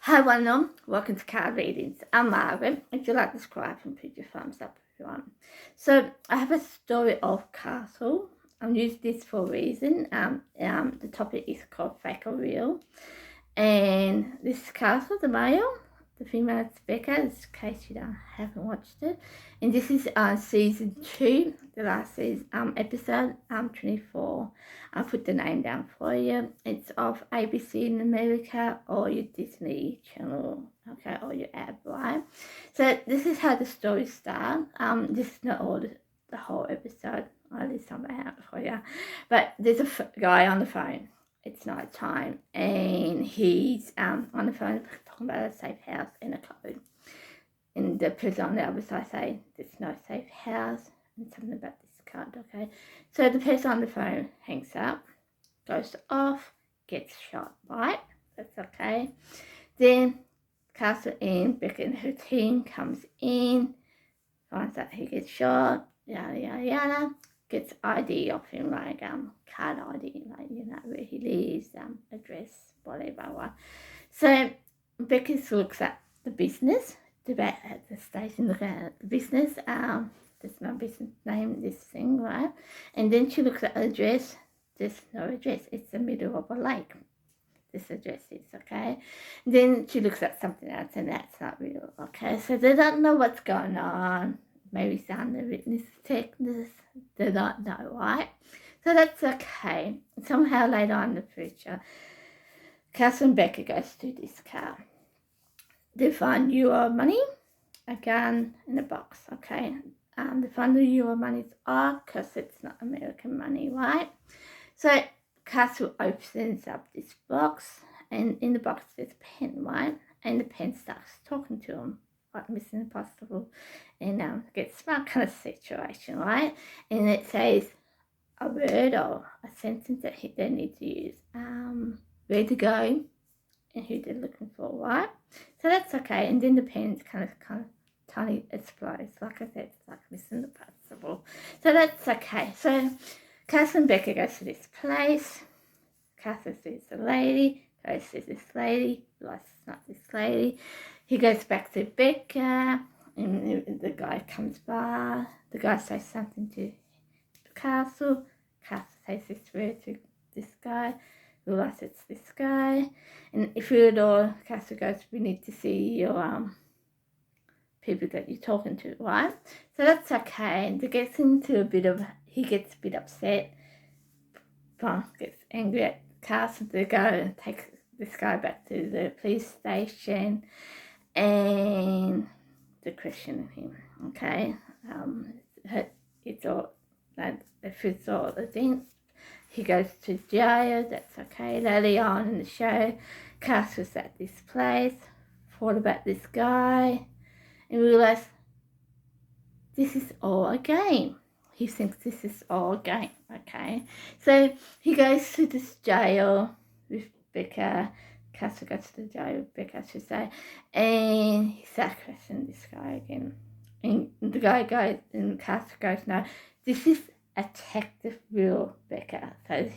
Hi everyone, welcome to Card Readings. I'm Margaret. If you like, subscribe and put your thumbs up if you want. So I have a story of Castle. I'm using this for a reason. The topic is called Fake or Real. And this is Castle, the male. The female is Becca, in case you haven't watched it. And this is season 2, the last season, episode 24. I'll put the name down for you. It's of ABC in America or your Disney Channel, okay, or your app, right? So this is how the story starts. This is not all the whole episode. I'll leave some out for you. But there's a guy on the phone. It's night time and he's on the phone talking about a safe house and a code. And the person on the other side say there's no safe house and something about this code, okay? So the person on the phone hangs up, goes off, gets shot, right? That's okay. Then Castle and Becca and her team comes in, finds out he gets shot, yada yada yada. Gets ID off him, like card ID, like where he lives, address, whatever. Right? So Becky looks at the business, at the station, looking at the business. There's no business name, this thing, right? And then she looks at the address. There's no address. It's the middle of a lake. This address is, okay? Then she looks at something else, and that's not real, okay? So they don't know what's going on. Maybe some the witness techniques, they don't know, right? So that's okay. Somehow later on in the future, Cass and Becca goes to this car. They find euro money, a gun in a box, okay? They find the euro money off because it's not American money, right? So Castle opens up this box, and in the box there's a pen, right? And the pen starts talking to him, like Mission Impossible, and gets that kind of situation, right? And it says a word or a sentence that they need to use, where to go, and who they're looking for, right? So that's okay. And then the pen's kind of tiny explodes. Like I said, it's like Mission Impossible. So that's okay. So Cass and Becca goes to this place. Cass sees the lady. Goes to this lady. Realizes it's not this lady. He goes back to Becca, and the guy comes by. The guy says something to Castle. Castle says this word to this guy. Realizes it's this guy. And if you all, Castle goes, we need to see your people that you're talking to, right? So that's okay. And it gets into he gets a bit upset. Gets angry at Castle. They go and take this guy back to the police station, and they question him, okay? It's all, if it's all the thing, he goes to jail, that's okay. Later on in the show, Castle's at this place, thought about this guy, and realised this is all a game. He thinks this is all a game, okay? So he goes to this jail with Becca. Castle goes to the jail with Becca, I should say, and he starts questioning this guy again. And the guy goes, and Castle goes, no, this is a detective real, Becca. So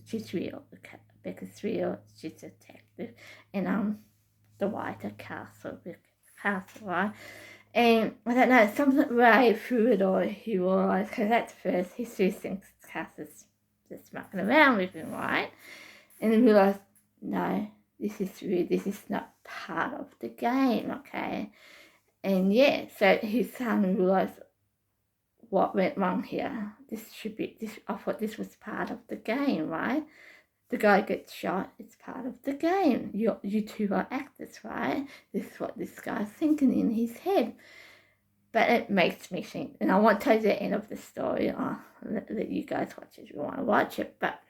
she's real. Becca's real, she's a detective. And the white Castle, right? And I don't know, something right through it all, he realised, because at first he still thinks Cass is just mucking around with him, right? And he realised, no, this is real, this is not part of the game, okay? And yeah, so his son realised what went wrong here. I thought this was part of the game, right? The guy gets shot, it's part of the game. You two are actors, right? This is what this guy's thinking in his head. But it makes me think, and I won't tell you the end of the story. I'll let you guys watch it if you want to watch it. But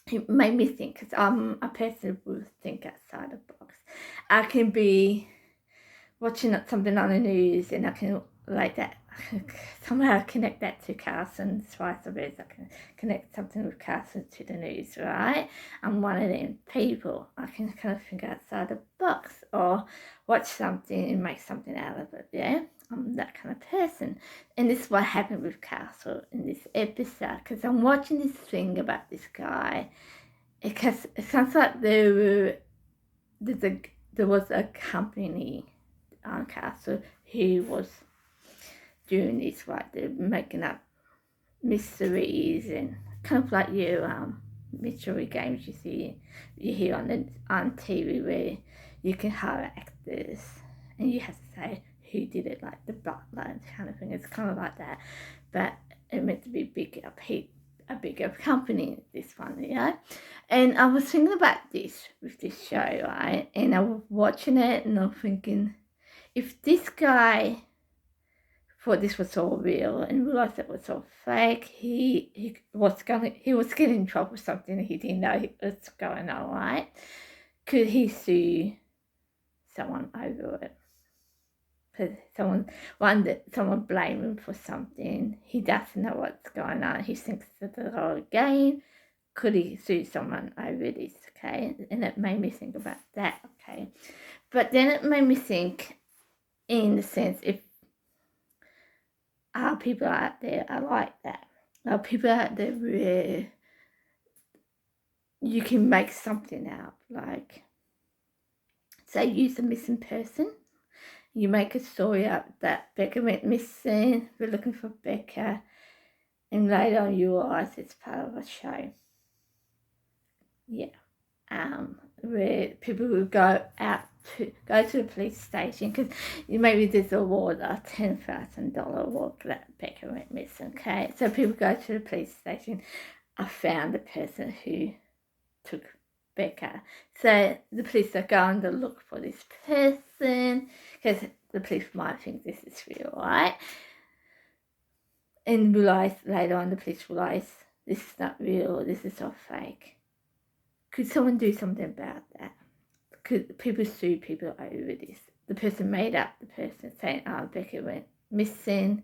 it made me think, because I'm a person who think outside the box. I can be watching something on the news, and I can somehow connect that to Carson, vice versa. I can connect something with Carson to the news, right? I'm one of them people. I can kind of think outside the box or watch something and make something out of it, yeah? I'm that kind of person. And this is what happened with Castle in this episode, because I'm watching this thing about this guy, because it sounds like there's there was a company castle who was doing this, right? They're making up mysteries and kind of like your mystery games you hear on TV where you can hire actors and you have to say who did it, like the butler kind of thing. It's kind of like that, but it meant to be a bigger company, this one, And I was thinking about this with this show, right? And I was watching it and I'm thinking, if this guy thought this was all real and realized it was all fake, he was getting in trouble for something he didn't know was going on, right? Could he sue someone over it? Because someone blame him for something. He doesn't know what's going on. He thinks it's a whole game. Could he sue someone over this? Okay, and it made me think about that. Okay, but then it made me think, in the sense, if our people out there are like that, our people out there where you can make something out, like say use a missing person. You make a story up that Becca went missing, we're looking for Becca, and later on you realise it's part of a show. Yeah. Where people will go to the police station, because maybe there's a award, a $10,000 award that Becca went missing, okay? So people go to the police station, I found the person who took Becca. So the police are going to look for this person, because the police might think this is real, right? And later on the police realise this is not real, this is all fake. Could someone do something about that? Could people sue people over this? The person made up the person saying, oh, Becca went missing.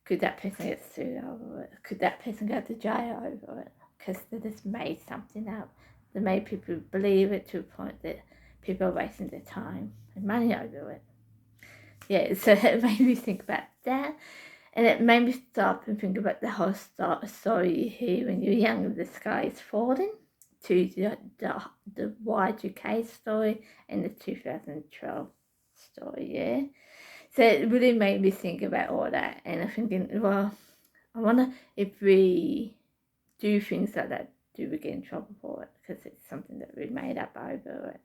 Could that person get sued over it? Could that person go to jail over it? Because they just made something up. They made people believe it to a point that people are wasting their time and money over it. Yeah, so it made me think about that. And it made me stop and think about the whole story you hear when you're young, the sky is falling, to the Y2K story and the 2012 story, yeah. So it really made me think about all that, and I'm thinking, well, I wonder if we do things like that, do we get in trouble for it? Because it's something that we made up over it.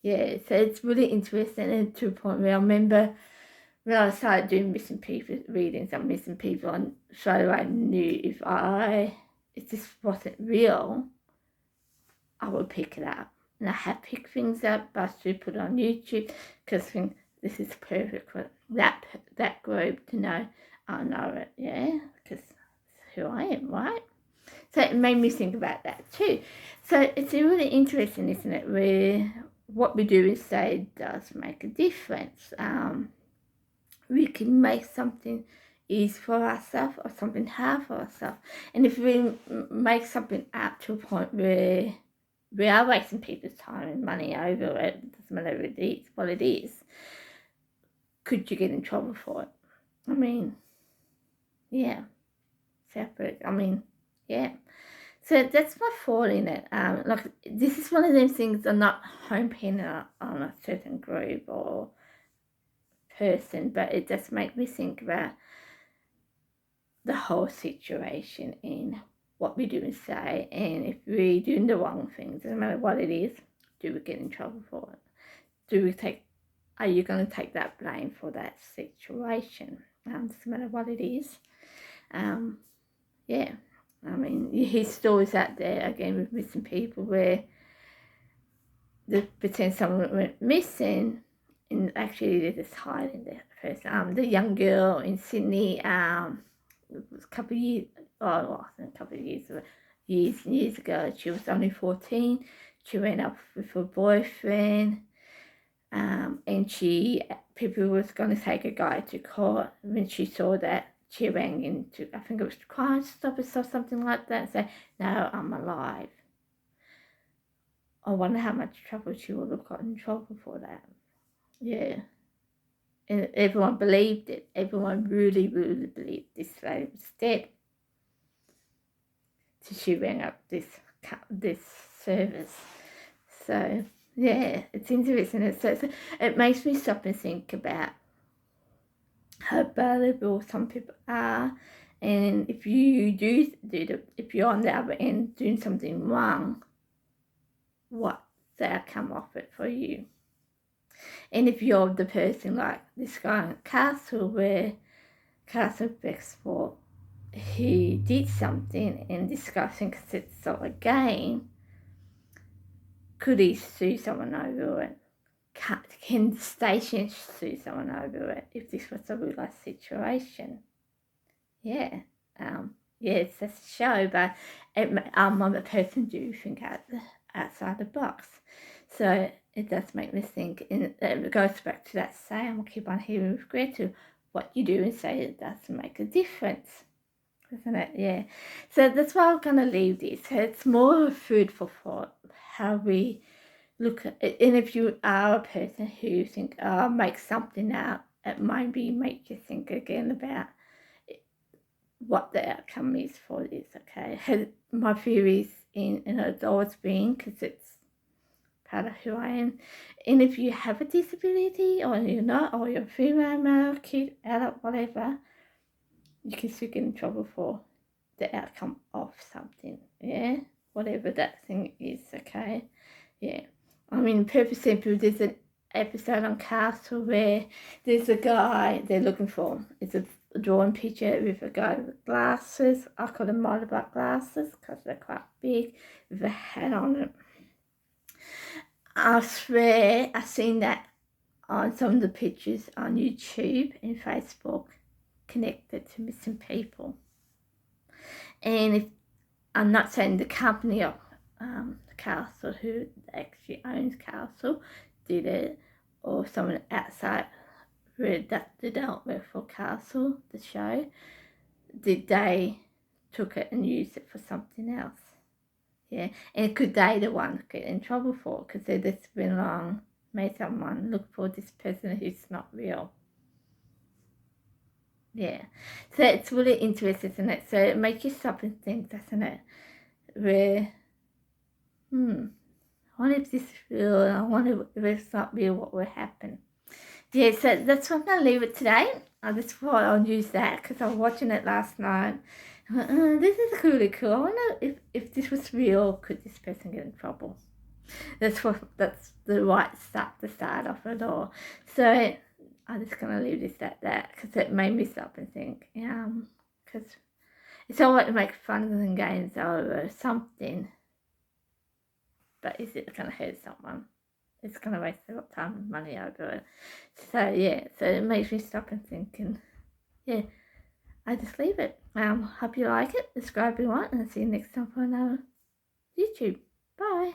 Yeah, so it's really interesting, and to a point where I remember when I started doing missing people readings on missing people, and straight away I knew if this wasn't real, I would pick it up. And I have picked things up, but I should put it on YouTube, because I think this is perfect for that group to know I know it, yeah, because it's who I am, right? So it made me think about that too. So it's really interesting, isn't it, where what we do and say does make a difference. We can make something easy for ourselves or something hard for ourselves. And if we make something up to a point where we are wasting people's time and money over it, doesn't matter what it is, could you get in trouble for it? I mean, yeah, separate. I mean, yeah. So that's my thought in it. Like, this is one of those things I'm not homepinning on a certain group or person, but it just makes me think about the whole situation in what we do and say, and if we're doing the wrong thing, doesn't matter what it is, do we get in trouble for it? Are you going to take that blame for that situation? Doesn't matter what it is. Yeah, I mean, you hear stories out there, again, with missing people, where they pretend someone went missing, and actually they're just hiding the person. The young girl in Sydney, it was a couple of years, years ago, she was only 14. She went up with her boyfriend, and people was going to take a guy to court. When she saw that, she rang into, I think it was Crime Stoppers or something like that, and said, no, I'm alive. I wonder how much trouble she would have got in trouble for that. Yeah. And everyone believed it. Everyone really, really believed this lady was dead. So she rang up this service. So, Yeah, it's interesting. It makes me stop and think about how valuable some people are, and if you if you're on the other end doing something wrong, what's the outcome of it for you? And if you're the person like this guy in Castle, where Castle Bexford, he did something, and this guy thinks it's sort of a game, could he sue someone over it? Can the station sue someone over it if this was a real life situation? Yeah, yeah, it's a show, but I'm a person do think outside the box. So it does make me think, and it goes back to that saying I keep on hearing with Greta, what you do and say, it doesn't make a difference, isn't it? Yeah. So that's why I'm going to leave this. It's more of food for thought, how we look at it. And if you are a person who think, oh, make something out, it might make you think again about what the outcome is for this, okay? My theories and it's always been, because it's part of who I am. And if you have a disability, or you're not, or you're female, male, kid, adult, whatever, you can still get in trouble for the outcome of something, yeah? Whatever that thing is, okay? Yeah. I mean, Purpose Simple, there's an episode on Castle where there's a guy they're looking for. It's a drawing picture with a guy with glasses. I call them motorbike glasses because they're quite big, with a hat on it. I swear I've seen that on some of the pictures on YouTube and Facebook connected to missing people. And if I'm not saying the company of Castle, who actually owns Castle, did it, or someone outside that don't work for Castle, the show, did they took it and used it for something else? Yeah, and could they the one get in trouble for? Because they've just been along, made someone look for this person who's not real. Yeah, so it's really interesting, isn't it? So it makes you stop and think, doesn't it? Where, I wonder if this is real, I wonder if it's not real, what will happen. Yeah, so that's what I'm going to leave it today. I just thought I'll use that because I was watching it last night. I went, this is really cool. I wonder if this was real, could this person get in trouble? That's the right start to start off it all. So I'm just going to leave this at that because it made me stop and think. Because it's all right to make fun and games over something, but is it going to hurt someone? It's going to waste a lot of time and money over it. So yeah, so it makes me stop and think, and yeah, I just leave it. Hope you like it. Subscribe if you want, and I'll see you next time for another YouTube. Bye.